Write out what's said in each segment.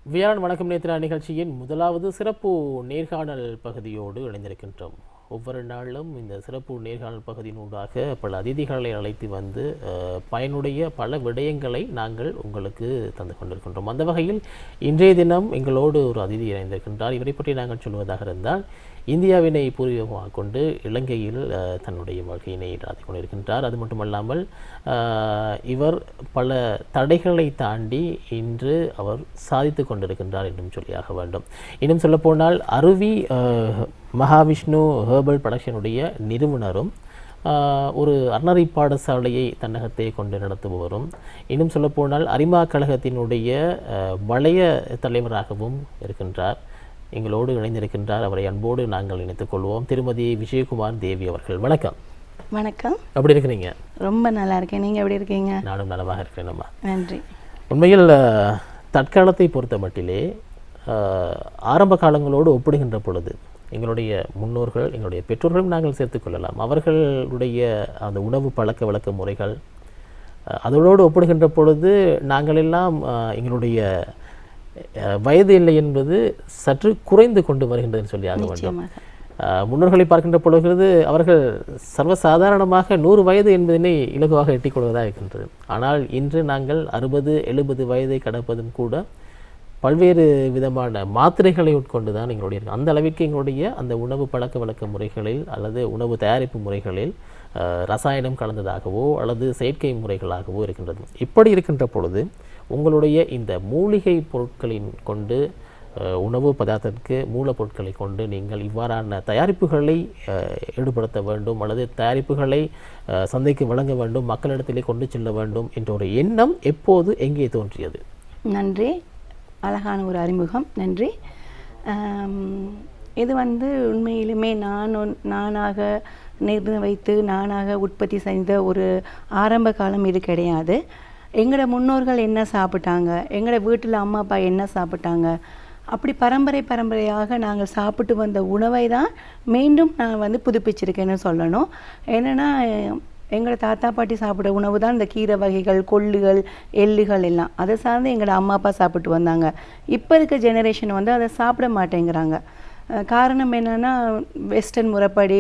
வியாழன் வணக்கம் நேத்ரா நிகழ்ச்சியின் முதலாவது சிறப்பு நேர்காணல் பகுதியோடு இணைந்திருக்கின்றோம். ஒவ்வொரு நாளும் இந்த சிறப்பு நேர்காணல் பகுதியினூடாக பல அதிதிகளை அழைத்து வந்து பயனுடைய பல விடயங்களை நாங்கள் உங்களுக்கு தந்து கொண்டிருக்கின்றோம். அந்த வகையில் இன்றைய தினம் எங்களோடு ஒரு அதிதி இணைந்திருக்கின்றார். இவரை பற்றி நாங்கள் சொல்வதாக இருந்தால், இந்தியாவினை பூர்வீகமாக கொண்டு இலங்கையில் தன்னுடைய வாழ்க்கையினை நடத்தி கொண்டிருக்கின்றார். அது மட்டுமல்லாமல் இவர் பல தடைகளை தாண்டி இன்று அவர் சாதித்து கொண்டிருக்கின்றார் என்றும் சொல்லியாக வேண்டும். இன்னும் சொல்லப்போனால் அருவி மகாவிஷ்ணு ஹெர்பல் ப்ரொடக்ஷனுடைய நிறுவனரும் ஒரு அறநெறி பாடசாலையை தன்னகத்தை கொண்டு நடத்துபவரும், இன்னும் சொல்லப்போனால் அரிமா கழகத்தினுடைய வளைய தலைவராகவும் இருக்கின்றார். எங்களோடு இணைந்திருக்கின்றார். அவரை அன்போடு நாங்கள் இணைத்துக் கொள்வோம். திருமதி விஜயகுமார் தேவி அவர்கள், வணக்கம். வணக்கம். எப்படி இருக்கிறீங்க? ரொம்ப நல்லா இருக்கேன். நீங்கள் எப்படி இருக்கீங்க? நானும் நலமாக இருக்கிறேன்மா. நன்றி. உண்மையில் தற்காலத்தை பொறுத்த மட்டிலே ஆரம்ப காலங்களோடு ஒப்பிடுகின்ற பொழுது எங்களுடைய முன்னோர்கள், எங்களுடைய பெற்றோர்களும் நாங்கள் சேர்த்துக்கொள்ளலாம், அவர்களுடைய அந்த உணவு பழக்க வழக்க முறைகள் அதோடு ஒப்பிடுகின்ற பொழுது நாங்கள் எல்லாம் எங்களுடைய வயது இல்லை என்பது சற்று குறைந்து கொண்டு வருகின்றதுன்னு சொல்லி ஆக வேண்டும். முன்னோர்களை பார்க்கின்ற பொழுது அவர்கள் சர்வசாதாரணமாக 100 வயது என்பதனை இலகுவாக எட்டிக்கொள்வதாக இருக்கின்றது. ஆனால் இன்று நாங்கள் 60-70 வயதை கடப்பதும் கூட பல்வேறு விதமான மாத்திரைகளை உட்கொண்டு தான் எங்களுடைய அந்த அளவிற்கு எங்களுடைய அந்த உணவு பழக்க வழக்க முறைகளில் அல்லது உணவு தயாரிப்பு முறைகளில் ரசாயனம் கலந்ததாகவோ அல்லது செயற்கை முறைகளாகவோ இருக்கின்றது. இப்படி இருக்கின்ற பொழுது உங்களுடைய இந்த மூலிகை பொருட்களின் கொண்டு உணவு பதார்த்தத்திற்கு மூலப்பொருட்களை கொண்டு நீங்கள் இவ்வாறான தயாரிப்புகளை ஈடுபடுத்த வேண்டும் அல்லது தயாரிப்புகளை சந்தைக்கு வழங்க வேண்டும், மக்களிடத்திலே கொண்டு செல்ல வேண்டும் என்ற ஒரு எண்ணம் எப்போது எங்கே தோன்றியது? நன்றி. அழகான ஒரு அறிமுகம். நன்றி. இது உண்மையிலுமே நானாக வைத்து நானாக உற்பத்தி செய்த ஒரு ஆரம்ப காலம் இது கிடையாது. எங்களோட முன்னோர்கள் என்ன சாப்பிட்டாங்க, எங்களோட வீட்டில் அம்மா அப்பா என்ன சாப்பிட்டாங்க, அப்படி பரம்பரையாக நாங்கள் சாப்பிட்டு வந்த உணவை தான் மீண்டும் நான் புதுப்பிச்சிருக்கேன்னு சொல்லணும். என்னென்னா எங்களோட தாத்தா பாட்டி சாப்பிட்ற உணவு தான் இந்த கீரை வகைகள், கொள்ளுகள், எள்ளுகள் எல்லாம் அதை சார்ந்து எங்களோட அம்மா அப்பா சாப்பிட்டு வந்தாங்க. இப்போ இருக்க ஜெனரேஷன் அதை சாப்பிட மாட்டேங்கிறாங்க. காரணம் என்னென்னா வெஸ்டர்ன் முறைப்படி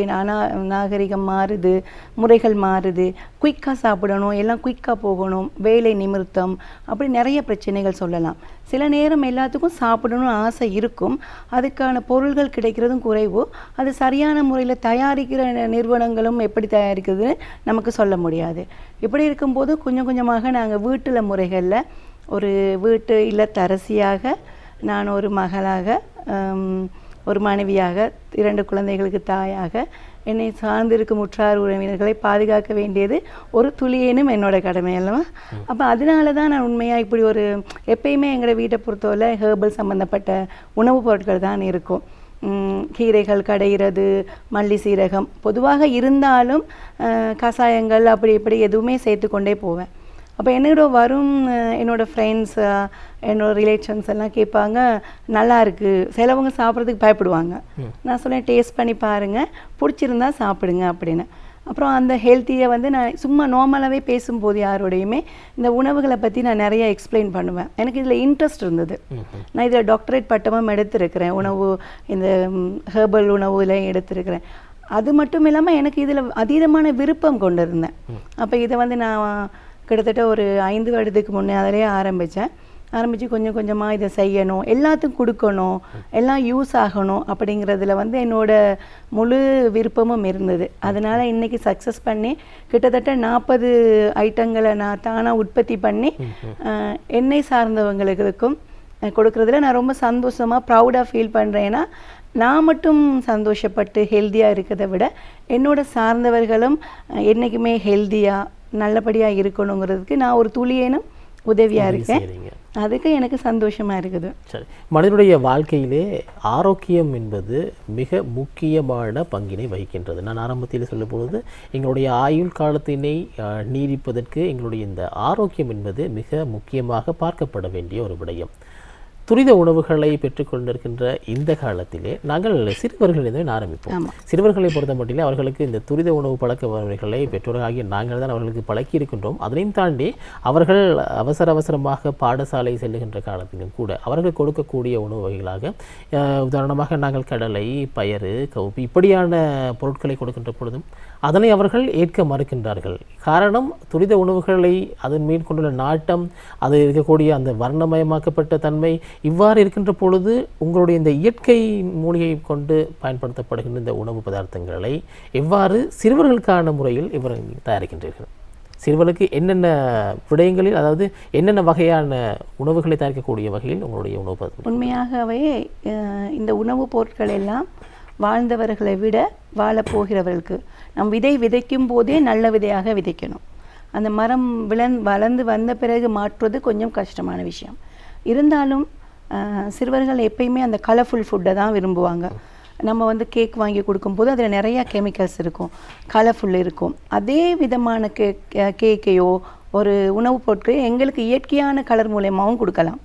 நாகரிகம் மாறுது, முறைகள் மாறுது, குயிக்காக சாப்பிடணும், எல்லாம் குயிக்காக போகணும், வேலை நிமித்தம், அப்படி நிறைய பிரச்சனைகள் சொல்லலாம். சில நேரம் எல்லாத்துக்கும் சாப்பிடணும்னு ஆசை இருக்கும், அதுக்கான பொருள்கள் கிடைக்கிறதும் குறைவு. அது சரியான முறையில் தயாரிக்கிற நிறுவனங்களும் எப்படி தயாரிக்கிறதுன்னு நமக்கு சொல்ல முடியாது. இப்படி இருக்கும்போது கொஞ்சம் கொஞ்சமாக நாங்கள் வீட்டில் முறைகளில் ஒரு வீட்டு இல்லத்தரசியாக, நான் ஒரு மகளாக, ஒரு மனைவியாக, 2 குழந்தைகளுக்கு தாயாக, என்னை சார்ந்திருக்கும் உற்றார் உறவினர்களை பாதுகாக்க வேண்டியது ஒரு துளியேனும் என்னோட கடமை அல்லவா? அப்போ அதனால தான் நான் உண்மையாக இப்படி ஒரு எப்பயுமே எங்களோட வீட்டை பொறுத்தவரை ஹெர்பல் சம்மந்தப்பட்ட உணவுப் பொருட்கள் தான் இருக்கும். கீரைகள், கடையிறது, மல்லி, சீரகம் பொதுவாக இருந்தாலும் கஷாயங்கள் அப்படி இப்படி எதுவுமே சேர்த்து கொண்டே போவேன். அப்போ என்னோட ஃப்ரெண்ட்ஸ், என்னோட ரிலேஷன்ஸ் எல்லாம் கேட்பாங்க, நல்லா இருக்குது. சிலவங்க சாப்பிட்றதுக்கு பயப்படுவாங்க. நான் சொன்னேன், டேஸ்ட் பண்ணி பாருங்கள், பிடிச்சிருந்தா சாப்பிடுங்க அப்படின்னு. அப்புறம் அந்த ஹெல்த்தியை நான் சும்மா நார்மலாகவே பேசும்போது யாரோடையுமே இந்த உணவுகளை பற்றி நான் நிறைய எக்ஸ்பிளைன் பண்ணுவேன். எனக்கு இதில் இன்ட்ரெஸ்ட் இருந்தது. நான் இதில் டாக்டரேட் பட்டமும் எடுத்திருக்கிறேன், இந்த ஹெர்பல் உணவுல எடுத்திருக்கிறேன். அது மட்டும் இல்லாமல் எனக்கு இதில் அதீதமான விருப்பம் கொண்டு இருந்தேன். அப்போ இதை நான் கிட்டத்தட்ட ஒரு 5 வருடத்துக்கு முன்னே அதிலே ஆரம்பித்து கொஞ்சம் கொஞ்சமாக இதை செய்யணும், எல்லாத்துக்கும் கொடுக்கணும், எல்லாம் யூஸ் ஆகணும் அப்படிங்கிறதுல என்னோட முழு விருப்பமும் இருந்தது. அதனால் இன்றைக்கி சக்ஸஸ் பண்ணி கிட்டத்தட்ட 40 ஐட்டங்களை நான் தானாக உற்பத்தி பண்ணி எண்ணெய் சார்ந்தவங்களுக்கும் கொடுக்குறதுல நான் ரொம்ப சந்தோஷமாக ப்ரௌடாக ஃபீல் பண்ணுறேன். ஏன்னா நான் மட்டும் சந்தோஷப்பட்டு ஹெல்த்தியாக இருக்கிறத விட என்னோட சார்ந்தவர்களும் என்றைக்குமே ஹெல்த்தியாக நல்லபடியாக இருக்கணுங்கிறதுக்கு நான் ஒரு துளியேனும் உதவியாக இருக்கேன். அதுக்கு எனக்கு சந்தோஷமாக இருக்குது. சரி, மனிதனுடைய வாழ்க்கையிலே ஆரோக்கியம் என்பது மிக முக்கியமான பங்கினை வகிக்கின்றது. நான் ஆரம்பத்தில் சொல்லும் பொழுது எங்களுடைய ஆயுள் காலத்தினை நீடிப்பதற்கு எங்களுடைய இந்த ஆரோக்கியம் என்பது மிக முக்கியமாக பார்க்கப்பட வேண்டிய ஒரு விடயம். துரித உணவுகளை பெற்றுக்கொண்டிருக்கின்ற இந்த காலத்திலே நாங்கள் சிறுவர்களிடம் ஆரம்பிப்போம். சிறுவர்களை பொறுத்த மட்டிலே அவர்களுக்கு இந்த துரித உணவு பழக்க வகைகளை பெற்றோர்களாகிய நாங்கள் தான் அவர்களுக்கு பழக்கி இருக்கின்றோம். அதனையும் தாண்டி அவர்கள் அவசரமாக பாடசாலை செல்லுகின்ற காலத்திலும் கூட அவர்கள் கொடுக்கக்கூடிய உணவு வகைகளாக உதாரணமாக நாங்கள் கடலை, பயறு, கவுப்பி இப்படியான பொருட்களை கொடுக்கின்ற பொழுதும் அதனை அவர்கள் ஏற்க மறுக்கின்றார்கள். காரணம், துரித உணவுகளை அதன் மீது கொண்டுள்ள நாட்டம், அது இருக்கக்கூடிய அந்த வர்ணமயமாக்கப்பட்ட தன்மை, இவ்வாறு இருக்கின்ற பொழுது உங்களுடைய இந்த இயற்கை மூலிகை கொண்டு பயன்படுத்தப்படுகின்ற இந்த உணவு பதார்த்தங்களை எவ்வாறு சிறுவர்களுக்கான முறையில் இவர்கள் தயாரிக்கின்றீர்கள்? சிறுவர்களுக்கு என்னென்ன விடயங்களில், அதாவது என்னென்ன வகையான உணவுகளை தயாரிக்கக்கூடிய வகையில் உங்களுடைய உணவு பதார்த்தம்? உண்மையாகவே இந்த உணவுப் பொருட்கள் எல்லாம் வாழ்ந்தவர்களை விட வாழப்போகிறவர்களுக்கு நம் விதை விதைக்கும் போதே நல்ல விதையாக விதைக்கணும். அந்த மரம் வளர்ந்து வந்த பிறகு மாற்றுவது கொஞ்சம் கஷ்டமான விஷயம். இருந்தாலும் சிறுவர்கள் எப்பயுமே அந்த கலர்ஃபுல் ஃபுட்டை தான் விரும்புவாங்க. நம்ம வந்து கேக் வாங்கி கொடுக்கும்போது அதில் நிறையா கெமிக்கல்ஸ் இருக்கும், கலர்ஃபுல் இருக்கும். அதே விதமான கேக்கையோ ஒரு உணவுப் பொருட்களையும் எங்களுக்கு இயற்கையான கலர் மூலயமாவும் கொடுக்கலாம்.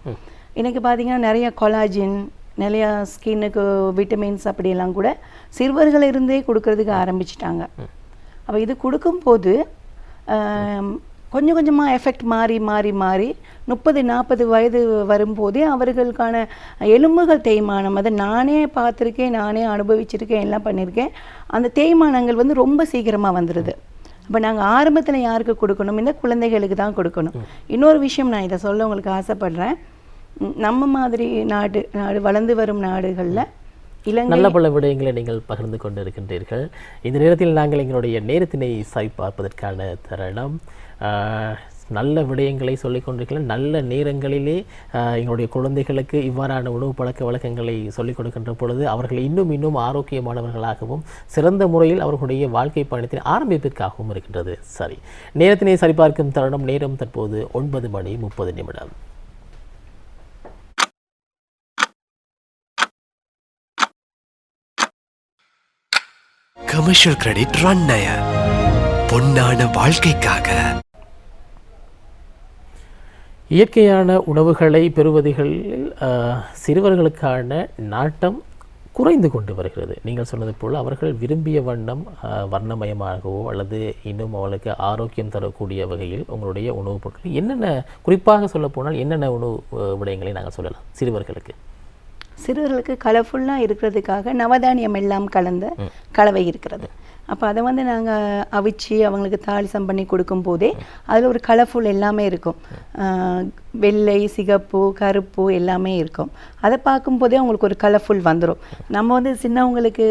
இன்றைக்கி பார்த்திங்கன்னா நிறைய கொலாஜின், நிறையா ஸ்கின்னுக்கு விட்டமின்ஸ் அப்படியெல்லாம் கூட சிறுவர்களிருந்தே கொடுக்கறதுக்கு ஆரம்பிச்சிட்டாங்க. அப்போ இது கொடுக்கும்போது கொஞ்சம் கொஞ்சமாக எஃபெக்ட் மாறி 30-40 வயது வரும்போதே அவர்களுக்கான எலும்புகள் தேய்மானம், அதை நானே பார்த்துருக்கேன், நானே அனுபவிச்சிருக்கேன், எல்லாம் பண்ணியிருக்கேன். அந்த தேய்மானங்கள் வந்து ரொம்ப சீக்கிரமாக வந்துடுது. அப்போ நாங்கள் ஆரம்பத்தில் யாருக்கு கொடுக்கணும்? இந்த குழந்தைகளுக்கு தான் கொடுக்கணும். இன்னொரு விஷயம் நான் இதை சொல்ல உங்களுக்கு ஆசைப்படுறேன். நம்ம மாதிரி நாடு வளர்ந்து வரும் நாடுகளில் நல்ல பல விடயங்களை நீங்கள் பகிர்ந்து கொண்டு இருக்கின்றீர்கள். இந்த நேரத்தில் நாங்கள் எங்களுடைய நேரத்தினை சரி பார்ப்பதற்கான தருணம். நல்ல விடயங்களை சொல்லிக் கொண்டிருக்கிறோம். நல்ல நேரங்களிலே எங்களுடைய குழந்தைகளுக்கு இவ்வாறான உணவு பழக்க வழக்கங்களை சொல்லிக் கொடுக்கின்ற பொழுது அவர்கள் இன்னும் ஆரோக்கியமானவர்களாகவும் சிறந்த முறையில் அவர்களுடைய வாழ்க்கை பயணத்தின் ஆரம்பிப்பிற்காகவும் இருக்கின்றது. சரி, நேரத்தினை சரிபார்க்கும் தருணம். நேரம் தற்போது 9:30. கமர்ஷியல் கிரெடிட் ரன்னய பொன்னான வாழ்க்கைக்காக. இயற்கையான உணவுகளை பெறுவதிகளில் சிறுவர்களுக்கான நாட்டம் குறைந்து கொண்டு வருகிறது. நீங்கள் சொன்னது போல் அவர்கள் விரும்பிய வண்ணம் வர்ணமயமாகவோ அல்லது இன்னும் அவளுக்கு ஆரோக்கியம் தரக்கூடிய வகையில் உங்களுடைய உணவுப் பொருட்கள் என்னென்ன, குறிப்பாக சொல்ல போனால் என்னென்ன உணவு விடயங்களை நாங்கள் சொல்லலாம் சிறுவர்களுக்கு? சிறுவர்களுக்கு கலர்ஃபுல்லாக இருக்கிறதுக்காக நவதானியம் எல்லாம் கலந்த கலவை இருக்கிறது. அப்போ அதை வந்து நாங்கள் அவிச்சு அவங்களுக்கு தாளிசம் பண்ணி கொடுக்கும் போதே அதில் ஒரு கலர்ஃபுல் எல்லாமே இருக்கும். வெள்ளை, சிகப்பு, கருப்பு எல்லாமே இருக்கும். அதை பார்க்கும்போதே அவங்களுக்கு ஒரு கலர்ஃபுல் வந்துடும். நம்ம வந்து சின்னவங்களுக்கு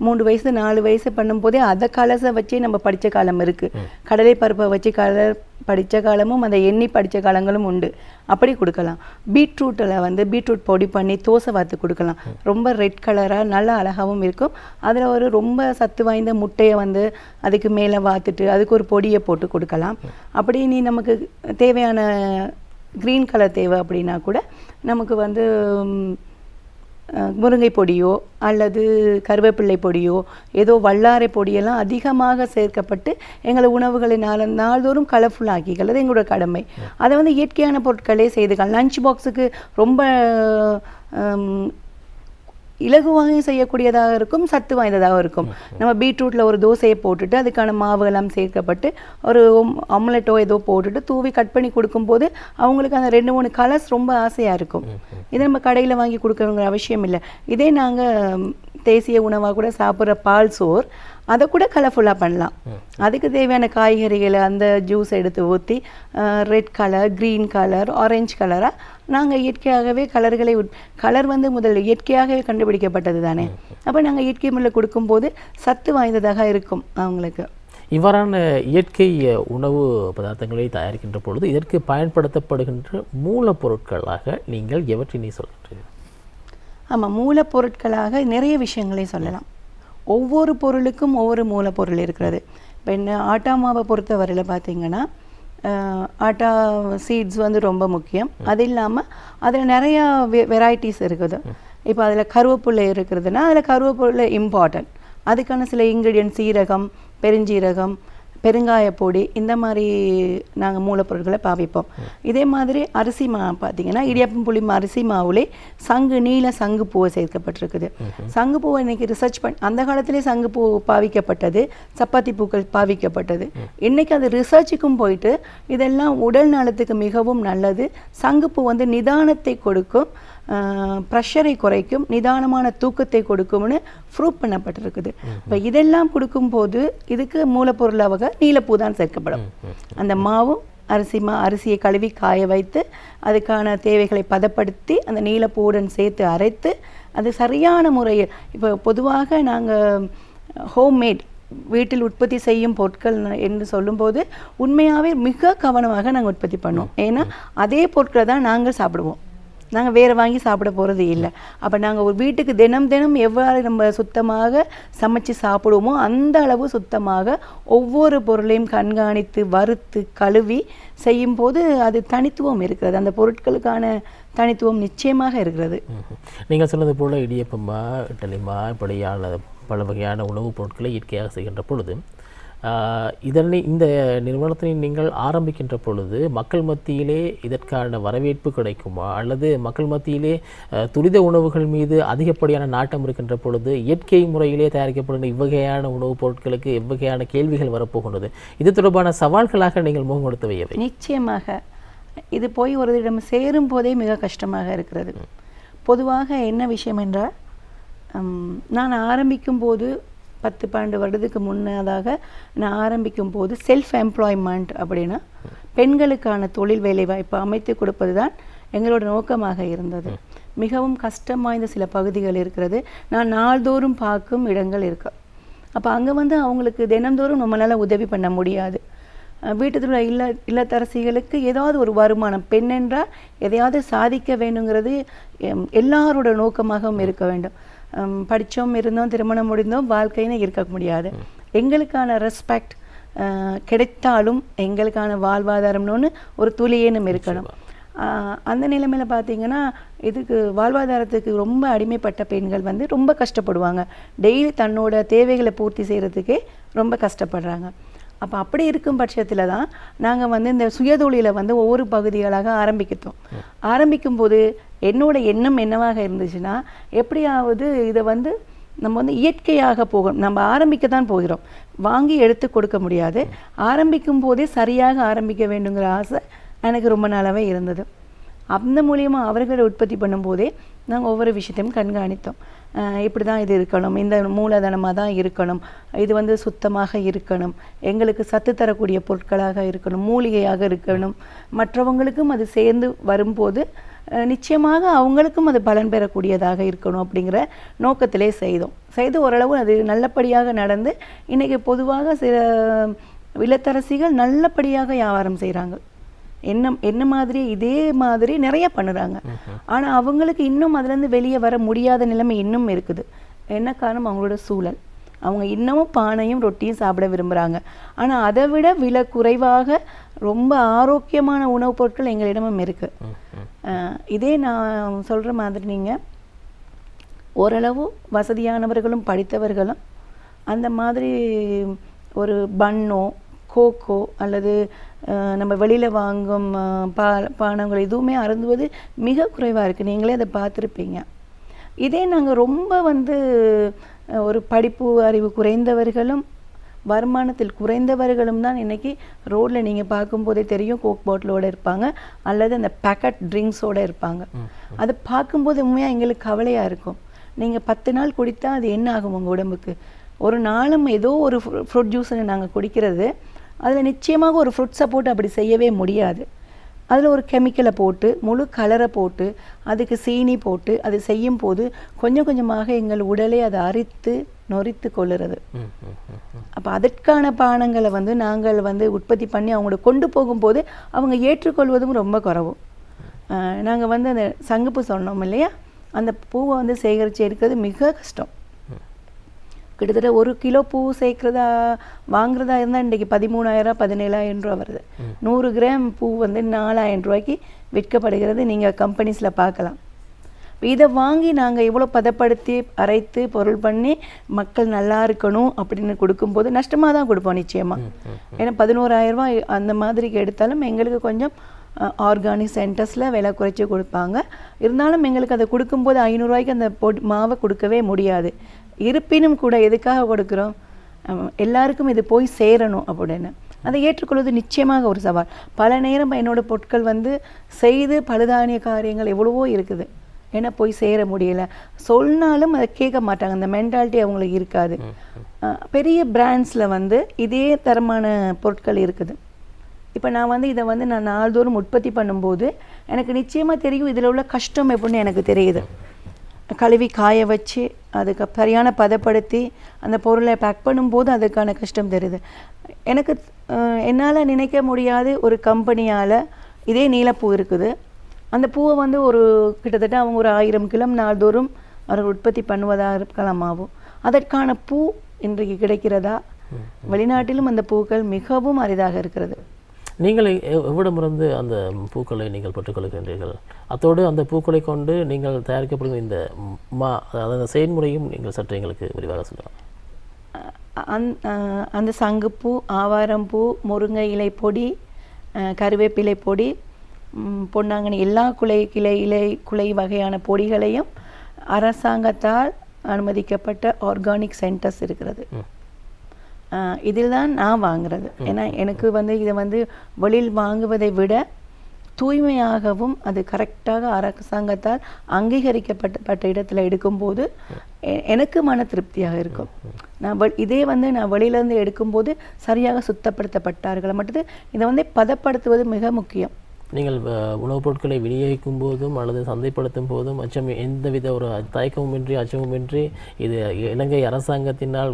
3 வயசு 4 வயசு பண்ணும்போதே அதை கலர்ஸை வச்சே நம்ம படித்த காலம் இருக்குது. கடலை பருப்பை வச்சு கலர் படித்த காலமும் அந்த எண்ணி படித்த காலங்களும் உண்டு. அப்படி கொடுக்கலாம். பீட்ரூட்டில் வந்து பீட்ரூட் பொடி பண்ணி தோசை வாத்து கொடுக்கலாம். ரொம்ப ரெட் கலராக நல்லா அழகாகவும் இருக்கும். அதில் ஒரு ரொம்ப சத்து வாய்ந்த முட்டையை வந்து அதுக்கு மேலே வாத்துட்டு அதுக்கு ஒரு பொடியை போட்டு கொடுக்கலாம். அப்படி நீ நமக்கு தேவையான க்ரீன் கலர் தேவை அப்படின்னா கூட நமக்கு வந்து முருங்கை பொடியோ அல்லது கருவேப்பிள்ளை பொடியோ ஏதோ வல்லாரை பொடியெல்லாம் அதிகமாக சேர்க்கப்பட்டு எங்களை உணவுகளை நாள்தோறும் கலர்ஃபுல் ஆக்கிக்கிறது எங்களோட கடமை. அதை வந்து இயற்கையான பொருட்களே செய்துக்கலாம். லஞ்ச் பாக்ஸுக்கு ரொம்ப இலகுவாக செய்யக்கூடியதாக இருக்கும், சத்து வாய்ந்ததாக இருக்கும். நம்ம பீட்ரூட்டில் ஒரு தோசையை போட்டுட்டு அதுக்கான மாவு எல்லாம் சேர்க்கப்பட்டு ஒரு ஆம்லெட்டோ ஏதோ போட்டுட்டு தூவி கட் பண்ணி கொடுக்கும்போது அவங்களுக்கு அந்த 2-3 கலர்ஸ் ரொம்ப ஆசையாக இருக்கும். இதை நம்ம கடையில் வாங்கி கொடுக்கணுங்கிற அவசியம் இல்லை. இதே நாங்கள் தேசிய உணவாக கூட சாப்பிட்ற பால் சோறு அதை கூட கலர்ஃபுல்லாக பண்ணலாம். அதுக்கு தேவையான காய்கறிகளை அந்த ஜூஸ் எடுத்து ஊற்றி red colour, green colour, orange கலராக நாங்கள் இயற்கையாகவே கலர் வந்து முதல்ல இயற்கையாகவே கண்டுபிடிக்கப்பட்டது தானே. அப்போ நாங்கள் இயற்கை முறையில் கொடுக்கும்போது சத்து வாய்ந்ததாக இருக்கும் அவங்களுக்கு. இவ்வாறான இயற்கை உணவு பதார்த்தங்களை தயாரிக்கின்ற பொழுது இதற்கு பயன்படுத்தப்படுகின்ற மூலப்பொருட்களாக நீங்கள் எவற்றினை சொல்கிறீர்கள்? ஆமாம், மூலப்பொருட்களாக நிறைய விஷயங்களை சொல்லலாம். ஒவ்வொரு பொருளுக்கும் ஒவ்வொரு மூலப்பொருள் இருக்கிறது. இப்போ என்ன ஆட்டா மாவை பொறுத்த வரையில் பார்த்திங்கன்னா ஆட்டா சீட்ஸ் வந்து ரொம்ப முக்கியம். அது இல்லாமல் அதில் நிறையா வெரைட்டிஸ் இருக்குது. இப்போ அதில் கருவேப்பிலை இருக்கிறதுனா அதில் கருவேப்பிலை இம்பார்ட்டன்ட். அதுக்கான சில இன்க்ரீடியன்ட் சீரகம், பெருஞ்சீரகம், பெருங்காய பொடி இந்த மாதிரி நாங்கள் மூலப்பொருட்களை பாவிப்போம். இதே மாதிரி அரிசி மாவு பார்த்தீங்கன்னா இடியாப்பம் புளி அரிசி மாவுலே நீல சங்குப்பூவை சேர்க்கப்பட்டிருக்குது. சங்குப்பூவை இன்னைக்கு ரிசர்ச் அந்த காலத்திலே சங்குப்பூ பாவிக்கப்பட்டது, சப்பாத்தி பூக்கள் பாவிக்கப்பட்டது. இன்னைக்கு அது ரிசர்ச்சுக்கும் போயிட்டு இதெல்லாம் உடல் நலத்துக்கு மிகவும் நல்லது. சங்குப்பூ வந்து நிதானத்தை கொடுக்கும், ப்ரெஷரை குறைக்கும், நிதானமான தூக்கத்தை கொடுக்கும்னு ப்ரூவ் பண்ணப்பட்டிருக்குது. இப்போ இதெல்லாம் கொடுக்கும்போது இதுக்கு மூலப்பொருளாக நீலப்பூ தான் சேர்க்கப்படும். அந்த மாவும் அரிசியை கழுவி காய வைத்து அதுக்கான தேவைகளை பதப்படுத்தி அந்த நீலப்பூவுடன் சேர்த்து அரைத்து அது சரியான முறையில், இப்போ பொதுவாக நாங்கள் ஹோம்மேட் வீட்டில் உற்பத்தி செய்யும் பொருட்கள் என்று சொல்லும்போது உண்மையாகவே மிக கவனமாக நாங்கள் உற்பத்தி பண்ணுவோம். ஏன்னா அதே பொருட்களை தான் நாங்கள் சாப்பிடுவோம், நாங்கள் வேறு வாங்கி சாப்பிட போகிறது இல்லை. அப்போ நாங்கள் ஒரு வீட்டுக்கு தினம் தினம் எவ்வாறு நம்ம சுத்தமாக சமைச்சு சாப்பிடுவோமோ அந்த அளவு சுத்தமாக ஒவ்வொரு பொருளையும் கண்காணித்து வறுத்து கழுவி செய்யும்போது அது தனித்துவம் இருக்கிறது, அந்த பொருட்களுக்கான தனித்துவம் நிச்சயமாக இருக்கிறது. நீங்கள் சொன்னது போல் இடியப்பமா இட்டலிமா இப்படியான பல வகையான உணவுப் பொருட்களை இயற்கையாக செய்கின்ற பொழுது இந்த நிறுவனத்தை நீங்கள் ஆரம்பிக்கின்ற பொழுது மக்கள் மத்தியிலே இதற்கான வரவேற்பு கிடைக்குமா, அல்லது மக்கள் மத்தியிலே துரித உணவுகள் மீது அதிகப்படியான நாட்டம் இருக்கின்ற பொழுது இயற்கை முறையிலே தயாரிக்கப்படுகின்ற இவ்வகையான உணவுப் பொருட்களுக்கு எவ்வகையான கேள்விகள் வரப்போகின்றது? இது தொடர்பான சவால்களாக நீங்கள் முகப்படுத்தவையவை? நிச்சயமாக இது போய் ஒரு இடம் சேரும் போதே மிக கஷ்டமாக இருக்கிறது. பொதுவாக என்ன விஷயம் என்றால், நான் ஆரம்பிக்கும் போது 10-12 வருடத்துக்கு முன்னதாக நான் ஆரம்பிக்கும் போது செல்ஃப் எம்ப்ளாய்மெண்ட் அப்படின்னா பெண்களுக்கான தொழில் வேலைவாய்ப்பு அமைத்து கொடுப்பது தான் எங்களோட நோக்கமாக இருந்தது. மிகவும் கஷ்டம் வாய்ந்த சில பகுதிகள் இருக்கிறது, நான் நாள்தோறும் பார்க்கும் இடங்கள் இருக்கு. அப்போ அங்கே வந்து அவங்களுக்கு தினந்தோறும் நம்மளால் உதவி பண்ண முடியாது. வீட்டுல இல்லத்தரசிகளுக்கு ஏதாவது ஒரு வருமானம், பெண் என்றால் எதையாவது சாதிக்க வேண்டுங்கிறது எல்லாரோட நோக்கமாகவும் இருக்க வேண்டும். படித்தோம் இருந்தோம் திருமணம் முடிந்தோம் வாழ்க்கைன்னு இருக்க முடியாது. எங்களுக்கான ரெஸ்பெக்ட் கிடைத்தாலும் எங்களுக்கான வாழ்வாதாரம்னு ஒரு துளியேனும் இருக்கணும். அந்த நிலைமையில் பார்த்தீங்கன்னா இதுக்கு வாழ்வாதாரத்துக்கு ரொம்ப அடிமைப்பட்ட பெண்கள் வந்து ரொம்ப கஷ்டப்படுவாங்க. டெய்லி தன்னோட தேவைகளை பூர்த்தி செய்கிறதுக்கே ரொம்ப கஷ்டப்படுறாங்க. அப்போ அப்படி இருக்கும் பட்சத்தில் தான் நாங்கள் வந்து இந்த சுயதொழிலை வந்து ஒவ்வொரு பகுதிகளாக ஆரம்பிக்கும் போது என்னோட எண்ணம் என்னவாக இருந்துச்சுன்னா, எப்படியாவது இதை வந்து நம்ம வந்து இயற்கையாக போகணும். நம்ம ஆரம்பிக்க தான் போகிறோம், வாங்கி எடுத்து கொடுக்க முடியாது. ஆரம்பிக்கும் போதே சரியாக ஆரம்பிக்க வேண்டுங்கிற ஆசை எனக்கு ரொம்ப நாளாகவே இருந்தது. அந்த மூலியமாக அவர்களை உற்பத்தி பண்ணும்போதே நாங்கள் ஒவ்வொரு விஷயத்தையும் கண்காணித்தோம். இப்படி தான் இது இருக்கணும், இந்த மூலதனமாக தான் இருக்கணும், இது வந்து சுத்தமாக இருக்கணும், எங்களுக்கு சத்து தரக்கூடிய பொருட்களாக இருக்கணும், மூலிகையாக இருக்கணும், மற்றவங்களுக்கும் அது சேர்ந்து வரும்போது நிச்சயமாக அவங்களுக்கும் அது பலன் பெறக்கூடியதாக இருக்கணும் அப்படிங்கிற நோக்கத்திலே செய்து ஓரளவு அது நல்லபடியாக நடந்து இன்றைக்கி பொதுவாக சில இல்லத்தரசிகள் நல்லபடியாக வியாபாரம் செய்கிறாங்க. என்ன மாதிரி இதே மாதிரி நிறைய பண்ணுறாங்க. ஆனால் அவங்களுக்கு இன்னும் அதுலேருந்து வெளியே வர முடியாத நிலைமை இன்னும் இருக்குது. என்ன காரணம்? அவங்களோட சூழல். அவங்க இன்னமும் பானையும் ரொட்டியும் சாப்பிட விரும்புகிறாங்க. ஆனால் அதை விட விலை குறைவாக ரொம்ப ஆரோக்கியமான உணவுப் பொருட்கள் எங்களிடமும் இருக்குது. இதே நான் சொல்கிற மாதிரி நீங்கள் ஓரளவு வசதியானவர்களும் படித்தவர்களும் அந்த மாதிரி ஒரு பன்னோ கோக்கோ அல்லது நம்ம வெளியில் வாங்கும் பானங்கள் எதுவுமே அருந்துவது மிக குறைவாக இருக்குது. நீங்களே அதை பார்த்துருப்பீங்க. இதே நாங்கள் ரொம்ப வந்து ஒரு படிப்பு அறிவு குறைந்தவர்களும் வருமானத்தில் குறைந்தவர்களும் தான் இன்றைக்கி ரோட்டில் நீங்கள் பார்க்கும்போதே தெரியும், கோக் பாட்டிலோடு இருப்பாங்க அல்லது அந்த பேக்கெட் ட்ரிங்க்ஸோடு இருப்பாங்க. அதை பார்க்கும்போது உண்மையாக எங்களுக்கு கவலையாக இருக்கும். நீங்கள் 10 நாள் குடித்தா அது என்ன ஆகும் உங்கள் உடம்புக்கு? ஒரு நாளும் ஏதோ ஒரு ஃப்ரூட் ஜூஸ்ன்னு நாங்கள் குடிக்கிறது, அதில் நிச்சயமாக ஒரு ஃப்ரூட்ஸை போட்டு அப்படி செய்யவே முடியாது. அதில் ஒரு கெமிக்கலை போட்டு முழு கலரை போட்டு அதுக்கு சீனி போட்டு அது செய்யும் போது கொஞ்சம் கொஞ்சமாக எங்கள் உடலை அதை அரித்து நொறித்து கொள்ளுறது. அப்போ அதற்கான பானங்களை வந்து நாங்கள் வந்து உற்பத்தி பண்ணி அவங்கள கொண்டு போகும்போது அவங்க ஏற்றுக்கொள்வதும் ரொம்ப குறைவும். நாங்கள் வந்து அந்த சங்குப்பூ சொன்னோம் இல்லையா, அந்த பூவை வந்து சேகரித்து எடுக்கிறது மிக கஷ்டம். கிட்டத்தட்ட 1 கிலோ பூ சேர்க்கிறதா வாங்குறதா இருந்தால் இன்றைக்கி 13,000 17,000 ரூபா வருது. 100 கிராம் பூ வந்து 4,000 ரூபாய்க்கு விற்கப்படுகிறது. நீங்கள் கம்பெனிஸில் பார்க்கலாம். இதை வாங்கி நாங்கள் இவ்வளோ பதப்படுத்தி அரைத்து பொருள் பண்ணி மக்கள் நல்லா இருக்கணும் அப்படின்னு கொடுக்கும்போது நஷ்டமாக தான் கொடுப்போம் நிச்சயமாக. ஏன்னா 11,000 ரூபாய் அந்த மாதிரிக்கு எடுத்தாலும் எங்களுக்கு கொஞ்சம் ஆர்கானிக் சென்டர்ஸில் விலை குறைச்சி கொடுப்பாங்க. இருந்தாலும் எங்களுக்கு அதை கொடுக்கும்போது 500 ரூபாய்க்கு அந்த மாவை கொடுக்கவே முடியாது. இருப்பினும் கூட எதுக்காக கொடுக்குறோம், எல்லாருக்கும் இது போய் சேரணும் அப்படின்னு. அதை ஏற்றுக்கொள்வது நிச்சயமாக ஒரு சவால். பல நேரம் என்னோடய பொருட்கள் வந்து செய்து பழுதானிய காரியங்கள் எவ்வளவோ இருக்குது, ஏன்னா போய் சேர முடியல. சொன்னாலும் அதை கேட்க மாட்டாங்க, அந்த மென்டாலிட்டி அவங்களுக்கு இருக்காது. பெரிய பிராண்ட்ஸில் வந்து இதே தரமான பொருட்கள் இருக்குது. இப்போ நான் வந்து இதை வந்து நான் நாள்தோறும் உற்பத்தி பண்ணும்போது எனக்கு நிச்சயமாக தெரியும் இதில் உள்ள கஷ்டம் எப்படின்னு எனக்கு தெரியுது. கழுவி காய வச்சு அதுக்கு சரியான பதப்படுத்தி அந்த பொருளை பேக் பண்ணும்போது அதுக்கான கஷ்டம் தெரியுது எனக்கு. என்னால் நினைக்க முடியாது ஒரு கம்பெனியால் இதே நீலப்பூ இருக்குது, அந்த பூவை வந்து ஒரு கிட்டத்தட்ட அவங்க ஒரு 1000 கிலோ நாள்தோறும் அவர்கள் உற்பத்தி பண்ணுவதாக இருக்கலாமாவும். அதற்கான பூ இன்றைக்கு கிடைக்கிறதா? வெளிநாட்டிலும் அந்த பூக்கள் மிகவும் அரிதாக இருக்கிறது. நீங்கள் எவ்விடமிருந்து அந்த பூக்களை நீங்கள் பெற்றுக்கொள்கின்றீர்கள்? அத்தோடு அந்த பூக்களை கொண்டு நீங்கள் தயாரிக்கப்படுகிற இந்த அதாவது அந்த செயல்முறையும் நீங்கள் சற்று எங்களுக்கு விரிவாக சொல்லலாம். அந்த சங்குப்பூ, ஆவாரம்பூ, முருங்கை இலை பொடி, கருவேப்பிலை பொடி, பொன்னாங்கண்ணி எல்லா குலை வகையான பொடிகளையும் அரசாங்கத்தால் அனுமதிக்கப்பட்ட ஆர்கானிக் சென்டர்ஸ் இருக்கிறது. இதில் தான் நான் வாங்குறது. ஏன்னா எனக்கு வந்து இதை வந்து வெளியில் வாங்குவதை விட தூய்மையாகவும் அது கரெக்டாக அரசாங்கத்தால் அங்கீகரிக்கப்பட்ட இடத்துல எடுக்கும்போது எனக்கு மன திருப்தியாக இருக்கும். இதே வந்து நான் வெளியிலேருந்து எடுக்கும்போது சரியாக சுத்தப்படுத்தப்பட்டார்கள் மட்டும். இதை வந்து பதப்படுத்துவது மிக முக்கியம். நீங்கள் உணவுப் பொருட்களை விநியோகிக்கும் போதும் அல்லது சந்தைப்படுத்தும் போதும் எந்தவித ஒரு தயக்கமுமின்றி அச்சமுமின்றி இது இலங்கை அரசாங்கத்தினால்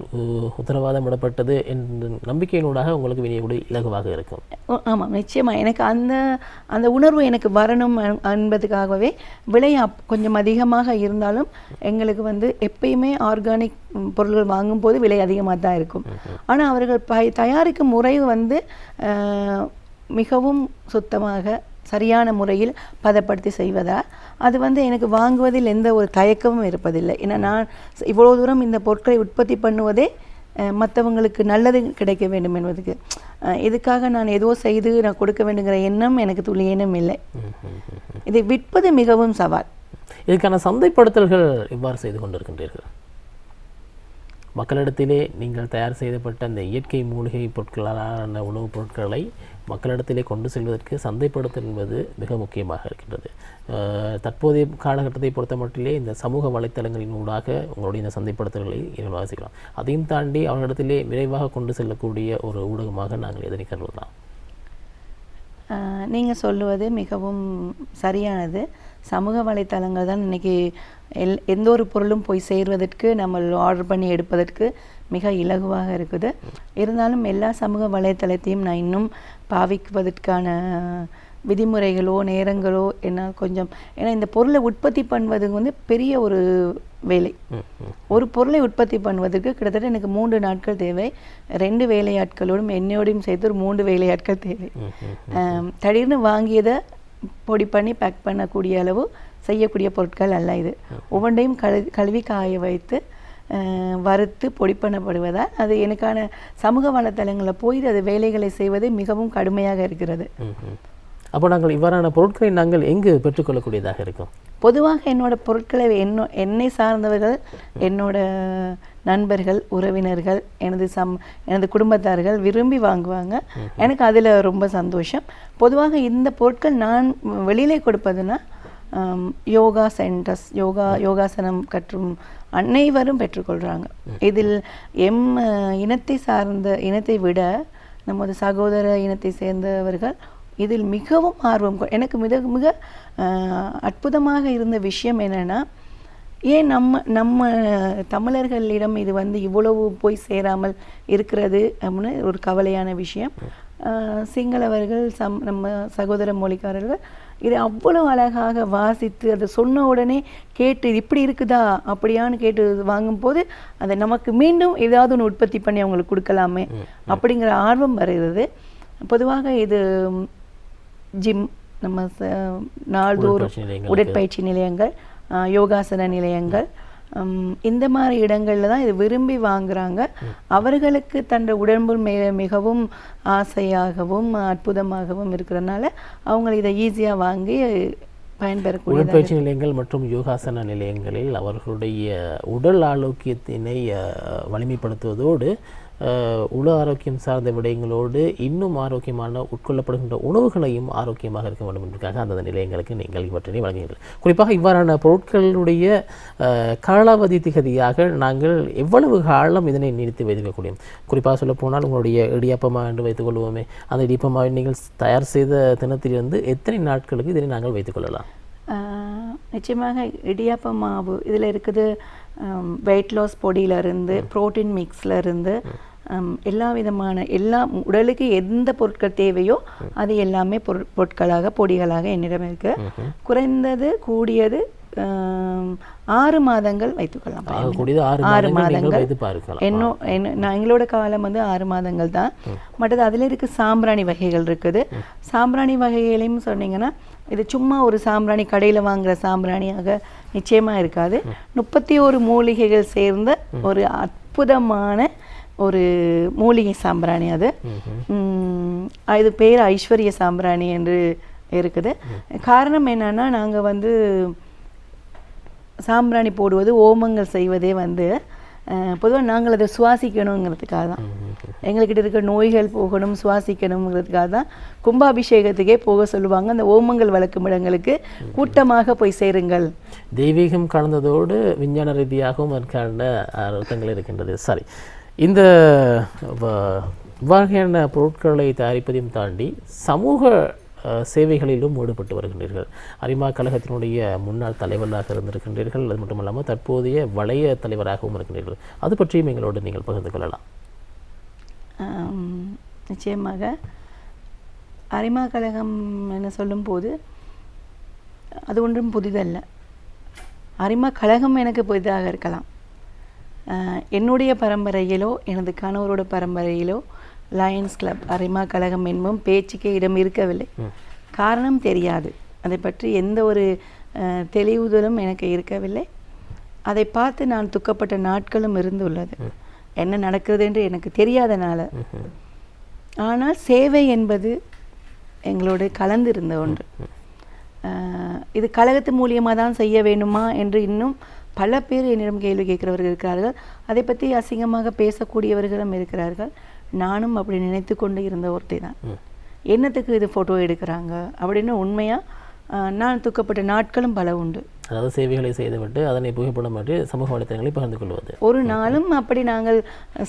உத்தரவாதம் விடப்பட்டது என்ற நம்பிக்கையினூடாக உங்களுக்கு விநியோக இலகுவாக இருக்கும். ஆமாம், நிச்சயமாக. எனக்கு அந்த உணர்வு எனக்கு வரணும் என்பதுக்காகவே விலை கொஞ்சம் அதிகமாக இருந்தாலும் எங்களுக்கு வந்து எப்பயுமே ஆர்கானிக் பொருட்கள் வாங்கும்போது விலை அதிகமாக தான் இருக்கும். ஆனால் அவர்கள் தயாரிக்கும் முறை வந்து மிகவும் சுத்தமாக சரியான முறையில் பதப்படுத்தி செய்வதா அது வந்து எனக்கு வாங்குவதில் எந்த ஒரு தயக்கமும் இருப்பதில்லை. ஏன்னா நான் இவ்வளோ தூரம் இந்த பொருட்களை உற்பத்தி பண்ணுவதே மற்றவங்களுக்கு நல்லது கிடைக்க வேண்டும் என்பதுக்கு. இதுக்காக நான் ஏதோ செய்து நான் கொடுக்க வேண்டுங்கிற எண்ணம் எனக்கு துளியேனும் இல்லை. இதை விற்பது மிகவும் சவால். இதுக்கான சந்தைப்படுத்தல்கள் எவ்வாறு செய்து கொண்டிருக்கின்றீர்கள்? மக்களிடத்திலே நீங்கள் தயார் செய்யப்பட்ட அந்த இயற்கை மூலிகை பொருட்களான உணவுப் பொருட்களை மக்களிடத்திலே கொண்டு செல்வதற்கு சந்தைப்படுத்தல் என்பது மிக முக்கியமாக இருக்கின்றது. தற்போதைய காலகட்டத்தை பொறுத்த மட்டிலே இந்த சமூக வலைத்தளங்களின் ஊடாக உங்களுடைய இந்த சந்தைப்படுத்தல்களை இயல்பாக செய்யலாம். அதையும் தாண்டி அவர்களிடத்திலே விரைவாக கொண்டு செல்லக்கூடிய ஒரு ஊடகமாக நாங்கள் எதனை கருதலாம்? நீங்கள் சொல்லுவது மிகவும் சரியானது. சமூக வலைத்தளங்கள் தான் இன்றைக்கி எந்த ஒரு பொருளும் போய் சேர்வதற்கு நம்ம ஆர்டர் பண்ணி எடுப்பதற்கு மிக இலகுவாக இருக்குது. இருந்தாலும் எல்லா சமூக வலைத்தளத்தையும் நான் இன்னும் பாவிக்குவதற்கான விதிமுறைகளோ நேரங்களோ என்ன கொஞ்சம், ஏன்னா இந்த பொருளை உற்பத்தி பண்ணுவது வந்து பெரிய ஒரு வேலை. ஒரு பொருளை உற்பத்தி பண்ணுவதற்கு கிட்டத்தட்ட எனக்கு 3 நாட்கள் தேவை. 2 வேலையாட்களோடும் என்னோடையும் சேர்த்து ஒரு 3 வேலையாட்கள் தேவை. திடீர்னு வாங்கியதை பொடி பண்ணி பேக் பண்ணக்கூடிய அளவு செய்யக்கூடிய பொருட்கள் அல்ல இது. ஒவ்வொன்றையும் கழுவி காய வைத்து வறுத்து பொடி பண்ணப்படுவதால் அது எனக்கான சமூக வலைத்தளங்களில் போய் அது வேலைகளை செய்வது மிகவும் கடுமையாக இருக்கிறது. அப்போ நாங்கள் இவ்வாறான பொருட்களை நாங்கள் எங்கு பெற்றுக்கொள்ளக்கூடியதாக இருக்கும்? பொதுவாக என்னோட பொருட்களை என்னை சார்ந்தவர்கள், என்னோட நண்பர்கள், உறவினர்கள், எனது குடும்பத்தார்கள் விரும்பி வாங்குவாங்க. எனக்கு அதில் ரொம்ப சந்தோஷம். பொதுவாக இந்த பொருட்கள் நான் வெளியிலே கொடுப்பதுன்னா யோகா சென்டர்ஸ், யோகாசனம் கற்றும் அனைவரும் பெற்றுக்கொள்கிறாங்க. இதில் இனத்தை விட நமது சகோதர இனத்தை சேர்ந்தவர்கள் இதில் மிகவும் ஆர்வம். எனக்கு மிக மிக அற்புதமாக இருந்த விஷயம் என்னென்னா, ஏன் நம்ம தமிழர்களிடம் இது வந்து இவ்வளவு போய் சேராமல் இருக்கிறது அப்படின்னு ஒரு கவலையான விஷயம். சிங்களவர்கள் நம்ம சகோதர மொழிக்காரர்கள் இதை அவ்வளோ அழகாக வாசித்து அதை சொன்ன உடனே கேட்டு இது இப்படி இருக்குதா அப்படியான்னு கேட்டு வாங்கும்போது அதை நமக்கு மீண்டும் ஏதாவது ஒன்று உற்பத்தி பண்ணி அவங்களுக்கு கொடுக்கலாமே அப்படிங்கிற ஆர்வம் வருகிறது. பொதுவாக இது ஜிம், நம்ம நாள்தோறும் உடற்பயிற்சி நிலையங்கள், யோகாசன நிலையங்கள், இந்த மாதிரி இடங்களில் தான் இது விரும்பி வாங்குறாங்க. அவர்களுக்கு தன் உடம்பு மிகவும் ஆசையாகவும் அற்புதமாகவும் இருக்கிறதுனால அவங்க இதை ஈஸியாக வாங்கி பயன்பெறக்கூடிய உடற்பயிற்சி நிலையங்கள் மற்றும் யோகாசன நிலையங்களில் அவர்களுடைய உடல் ஆரோக்கியத்தினை வலிமைப்படுத்துவதோடு உள ஆரோக்கியம் சார்ந்த விடயங்களோடு இன்னும் ஆரோக்கியமான உட்கொள்ளப்படுகின்ற உணவுகளையும் ஆரோக்கியமாக இருக்க வேண்டும் என்பதற்காக அந்த நிலையங்களுக்கு நீங்கள் இவற்றினை வழங்குகிறீர்கள். குறிப்பாக இவ்வாறான பொருட்களுடைய காலாவதி திகதியாக நாங்கள் எவ்வளவு காலம் இதனை நீடித்து வைத்திருக்கக்கூடிய, குறிப்பாக சொல்லப்போனால் உங்களுடைய இடியாப்பமா என்று வைத்துக் கொள்வோமே, அந்த இடியாப்பமாவை நீங்கள் தயார் செய்த தினத்திலிருந்து எத்தனை நாட்களுக்கு இதனை நாங்கள் வைத்துக்கொள்ளலாம்? நிச்சயமாக இடியாப்ப மாவு இதில் இருக்குது. வெயிட் லாஸ் பொடியிலிருந்து ப்ரோட்டீன் மிக்ஸ்லேருந்து எல்லா விதமான உடலுக்கு எந்த பொருட்கள் தேவையோ அது எல்லாமே பொருட்களாக பொடிகளாக என்னிடம் இருக்கு. குறைந்தது கூடியது 6 மாதங்கள் வைத்துக்கொள்ளலாம். 6 மாதங்கள் எங்களோட காலம் வந்து 6 மாதங்கள் தான். மற்றது அதில் இருக்க சாம்பிராணி வகைகள் இருக்குது. சாம்பிராணி வகைகளையும் சொன்னீங்கன்னா இது சும்மா ஒரு சாம்பிராணி கடையில் வாங்குற சாம்பிராணியாக நிச்சயமாக இருக்காது. 31 மூலிகைகள் சேர்ந்த ஒரு அற்புதமான ஒரு மூலிகை சாம்பிராணி. அது பேர் ஐஸ்வர்ய சாம்பிராணி என்று இருக்குது. காரணம் என்னன்னா, நாங்கள் வந்து சாம்பிராணி போடுவது ஓமங்கள் செய்வதே வந்து பொதுவாக நாங்கள் அதை சுவாசிக்கணுங்கிறதுக்காக தான். எங்கள்கிட்ட இருக்கிற நோய்கள் போகணும், சுவாசிக்கணுங்கிறதுக்காக தான் கும்பாபிஷேகத்துக்கே போக சொல்லுவாங்க. அந்த ஓமங்கள் வளர்க்கும் இடங்களுக்கு கூட்டமாக போய் சேருங்கள். தெய்வீகம் கலந்ததோடு விஞ்ஞான ரீதியாகவும் அதற்கான அர்த்தங்கள் இருக்கின்றது. சரி, இந்த வகையான பொருட்களை தயாரிப்பதையும் தாண்டி சமூக சேவைகளிலும் ஈடுபட்டு வருகின்றீர்கள். அரிமா கழகத்தினுடைய முன்னாள் தலைவராக இருந்திருக்கின்றீர்கள். அது மட்டுமல்லாமல் தற்போதைய வளைய தலைவராகவும் இருக்கின்றீர்கள். அது பற்றியும் எங்களோடு நீங்கள் பகிர்ந்து கொள்ளலாம். நிச்சயமாக அரிமா கழகம் என்ன சொல்லும்போது அது ஒன்றும் புதிதல்ல. அரிமா கழகம் எனக்கு புதிதாக இருக்கலாம். என்னுடைய பரம்பரையிலோ எனது கணவரோட பரம்பரையிலோ லயன்ஸ் கிளப் அரிமா கழகம் என்பதும் பேச்சுக்கே இடம் இருக்கவில்லை. காரணம் தெரியாது. அதை பற்றி எந்த ஒரு தெளிவுதலும் எனக்கு இருக்கவில்லை. அதை பார்த்து நான் துக்கப்பட்ட நாட்களும் இருந்துள்ளது. என்ன நடக்கிறது என்று எனக்கு தெரியாதனால. ஆனால் சேவை என்பது எங்களோடு கலந்திருந்த ஒன்று. இது கழகத்து மூலியமாக தான் செய்ய வேண்டுமா என்று இன்னும் பல பேர் என்னிடம் கேள்வி கேட்கிறவர்கள் இருக்கிறார்கள். அதை பற்றி அசிங்கமாக பேசக்கூடியவர்களும் இருக்கிறார்கள். நானும் அப்படி நினைத்து கொண்டு இருந்த ஒருத்தி தான். என்னத்துக்கு இது ஃபோட்டோ எடுக்கிறாங்க அப்படின்னு உண்மையாக நான் துக்கப்பட்ட நாட்களும் பல உண்டு. அதாவது சேவைகளை செய்துவிட்டு அதனை புகைப்படம் மாற்றி சமூக வலைத்தளங்களை பகிர்ந்து கொள்வது. ஒரு நாளும் அப்படி நாங்கள்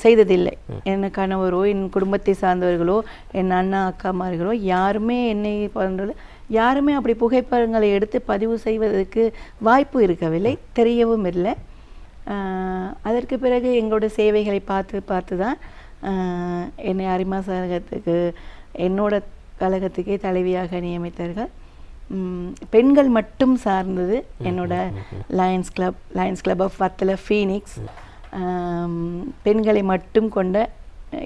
செய்ததில்லை. என் கணவரோ என் குடும்பத்தை சார்ந்தவர்களோ என் அண்ணா அக்காமார்களோ யாருமே என்னை பண்ணுறது யாருமே அப்படி புகைப்படங்களை எடுத்து பதிவு செய்வதற்கு வாய்ப்பு இருக்கவில்லை, தெரியவும் இல்லை. அதற்கு பிறகு எங்களோட சேவைகளை பார்த்து தான் என்னை அரிமா கழகத்துக்கு என்னோட கழகத்துக்கே தலைவியாக நியமித்தார்கள். பெண்கள் மட்டும் சார்ந்தது என்னோட லயன்ஸ் கிளப் ஆஃப் வத்தல ஃபீனிக்ஸ். பெண்களை மட்டும் கொண்ட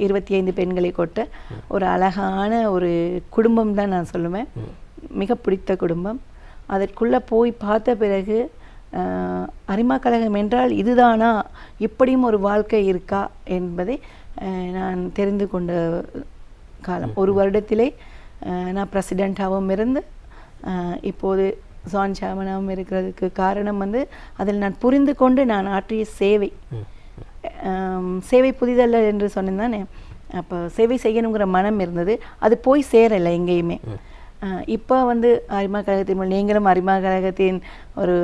25 பெண்களை கொண்ட ஒரு அழகான ஒரு குடும்பம் தான் நான் சொல்லுவேன். மிக பிடித்த குடும்பம். அதற்குள்ளே போய் பார்த்த பிறகு அரிமா கழகம் என்றால் இதுதானா, இப்படியும் ஒரு வாழ்க்கை இருக்கா என்பதை நான் தெரிந்து கொண்ட காலம். ஒரு வருடத்திலே நான் பிரசிடெண்ட்டாகவும் இருந்து இப்போது ஜான் சேர்மனாகவும் இருக்கிறதுக்கு காரணம் வந்து அதில் நான் புரிந்து கொண்டு நான் ஆற்றிய சேவை புதிதல்ல என்று சொன்னேன் தானே. அப்போ சேவை செய்யணுங்கிற மனம் இருந்தது. அது போய் சேரலை எங்கேயுமே. இப்போ வந்து அரிமா கழகத்தின் மூலம் நீங்களும் அரிமா கழகத்தின் ஒரு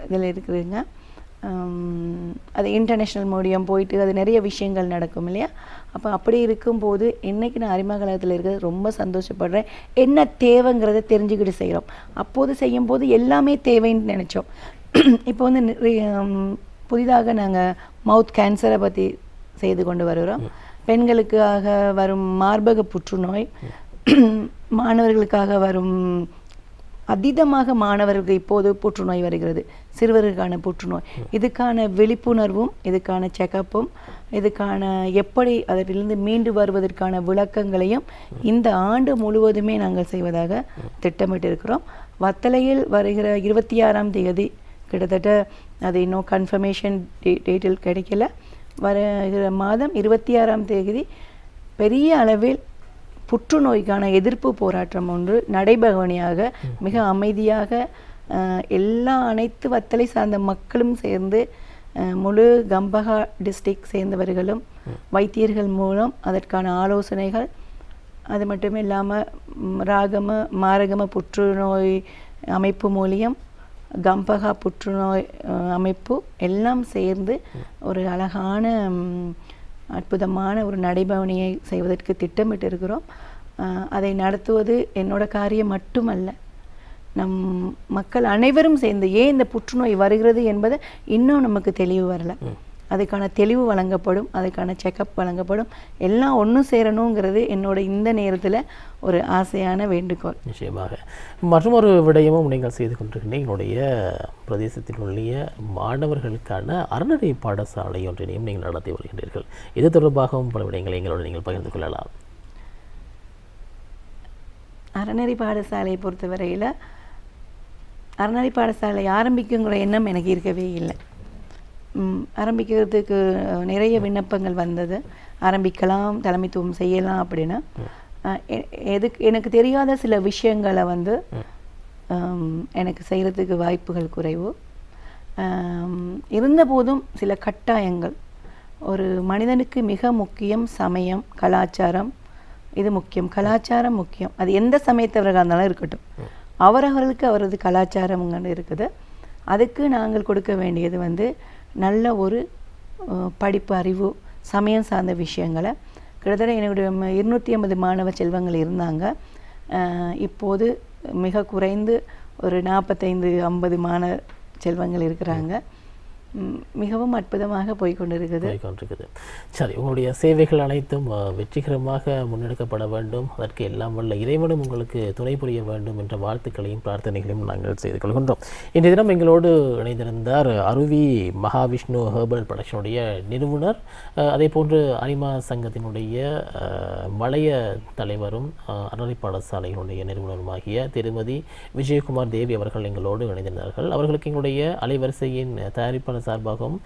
இதில் இருக்கிறீங்க. அது இன்டர்நேஷ்னல் மீடியம் போயிட்டு அது நிறைய விஷயங்கள் நடக்கும் இல்லையா. அப்போ அப்படி இருக்கும்போது இன்றைக்கி நான் அரிமா கழகத்தில் இருக்கிறது ரொம்ப சந்தோஷப்படுறேன். என்ன தேவைங்கிறத தெரிஞ்சுக்கிட்டு செய்கிறோம். அப்போது செய்யும்போது எல்லாமே தேவைன்னு நினச்சோம். இப்போ வந்து புதிதாக நாங்கள் மவுத் கேன்சரை பற்றி செய்து கொண்டு வருகிறோம். பெண்களுக்காக வரும் மார்பக புற்றுநோய், மாணவர்களுக்காக வரும் அதீதமாக மாணவர்களுக்கு இப்போது புற்றுநோய் வருகிறது, சிறுவர்களுக்கான புற்றுநோய். இதுக்கான விழிப்புணர்வும் இதுக்கான செக்கப்பும் இதுக்கான எப்படி அதிலிருந்து மீண்டு வருவதற்கான விளக்கங்களையும் இந்த ஆண்டு முழுவதுமே நாங்கள் செய்வதாக திட்டமிட்டு இருக்கிறோம். வத்தளையில் வருகிற 26ஆம் தேதி, கிட்டத்தட்ட அது இன்னும் கன்ஃபர்மேஷன் டேட்டில் கிடைக்கல, வருகிற மாதம் 26ஆம் தேதி பெரிய அளவில் புற்றுநோய்க்கான எதிர்ப்பு போராட்டம் ஒன்று நடைபவனியாக மிக அமைதியாக அனைத்து வத்தலை சார்ந்த மக்களும் சேர்ந்து முழு கம்பஹா டிஸ்ட்ரிக்ட் சேர்ந்தவர்களும் வைத்தியர்கள் மூலம் அதற்கான ஆலோசனைகள், அது மட்டும் இல்லாமல் மாரகம புற்றுநோய் அமைப்பு மூலியம் கம்பஹா புற்றுநோய் அமைப்பு எல்லாம் சேர்ந்து ஒரு அழகான அற்புதமான ஒரு நடைபவனியை செய்வதற்கு திட்டமிட்டு இருக்கிறோம். அதை நடத்துவது என்னோட காரியம் மட்டுமல்ல, நம் மக்கள் அனைவரும் சேர்ந்து ஏன் இந்த புற்றுநோய் வருகிறது என்பது இன்னும் நமக்கு தெளிவு வரல. அதுக்கான தெளிவு வழங்கப்படும், அதுக்கான செக்கப் வழங்கப்படும், எல்லாம் ஒன்று சேரணுங்கிறது என்னோட இந்த நேரத்தில் ஒரு ஆசையான வேண்டுகோள். நிச்சயமாக. மற்றொரு விடயமும் நீங்கள் செய்து கொண்டிருக்கின்ற எங்களுடைய பிரதேசத்தில் உள்ள மாணவர்களுக்கான அறநெறி பாடசாலை ஒன்றினையும் நீங்கள் நடத்தி வருகின்றீர்கள். இது தொடர்பாகவும் பல விடயங்களை எங்களோடு நீங்கள் பகிர்ந்து கொள்ளலாம். அறநெறி பாடசாலையை பொறுத்தவரையில் அறநெறி பாடசாலை ஆரம்பிக்குங்கிற எண்ணம் எனக்கு இருக்கவே இல்லை. ஆரம்பிக்கிறதுக்கு நிறைய விண்ணப்பங்கள் வந்தது, ஆரம்பிக்கலாம், தலைமைத்துவம் செய்யலாம் அப்படின்னு. எனக்கு தெரியாத சில விஷயங்களை எனக்கு செய்கிறதுக்கு வாய்ப்புகள் குறைவு இருந்தபோதும் சில கட்டாயங்கள். ஒரு மனிதனுக்கு மிக முக்கியம் சமயம், கலாச்சாரம். இது முக்கியம், கலாச்சாரம் முக்கியம். அது எந்த சமயத்தவராக இருந்தாலும் இருக்கட்டும், அவரவர்களுக்கு அவரது கலாச்சாரம் இருக்குது. அதுக்கு நாங்கள் கொடுக்க வேண்டியது நல்ல ஒரு படிப்பு அறிவு, சமயம் சார்ந்த விஷயங்களை. கிட்டத்தட்ட என்னுடைய 250 மாணவ செல்வங்கள் இருந்தாங்க. இப்போது மிக குறைந்து ஒரு 45-50 மாணவ செல்வங்கள் இருக்கிறாங்க. மிகவும் அற்புதமாக போய்கொண்டிருக்குது. சரி, உங்களுடைய சேவைகள் அனைத்தும் வெற்றிகரமாக முன்னெடுக்கப்பட வேண்டும், அதற்கு எல்லாம் வல்ல இறைவனும் உங்களுக்கு துணை புரிய வேண்டும் என்ற வாழ்த்துக்களையும் பிரார்த்தனைகளையும் நாங்கள் செய்து கொள்கின்றோம். இன்றைய தினம் எங்களோடு இணைந்திருந்தார் அருவி மகாவிஷ்ணு ஹெர்பல் ப்ரொடக்ஷனுடைய நிறுவனர், அதே போன்று அனிமா சங்கத்தினுடைய வளைய தலைவரும் அறநெறி பாடசாலையினுடைய நிறுவனருமாகிய திருமதி விஜயகுமார் தேவி அவர்கள் எங்களோடு இணைந்திருந்தார்கள். அவர்களுக்கு எங்களுடைய அலைவரிசையின் தயாரிப்பாளர் சார்பாகவும்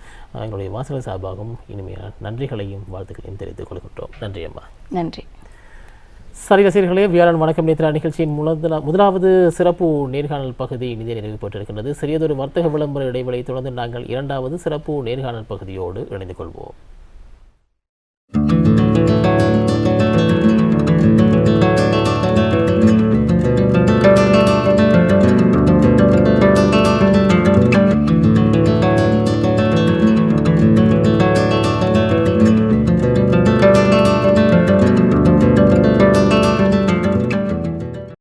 எங்களுடைய வாசகர் சார்பாகவும் இனிமையான நன்றிகளையும் வாழ்த்துக்களையும் தெரிவித்துக் கொள்கின்றோம். நன்றி அம்மா. நன்றி. சரி ரசிகர்களே, வியாழன் வணக்கம் நேத்ரா நிகழ்ச்சியின் முதலாவது சிறப்பு நேர்காணல் பகுதி இனிதே நிறைவு பெற்றிருக்கின்றது. சிறியதொரு வர்த்தக விளம்பர இடைவெளியை தொடர்ந்து நாங்கள் இரண்டாவது சிறப்பு நேர்காணல் பகுதியோடு இணைந்து கொள்வோம்.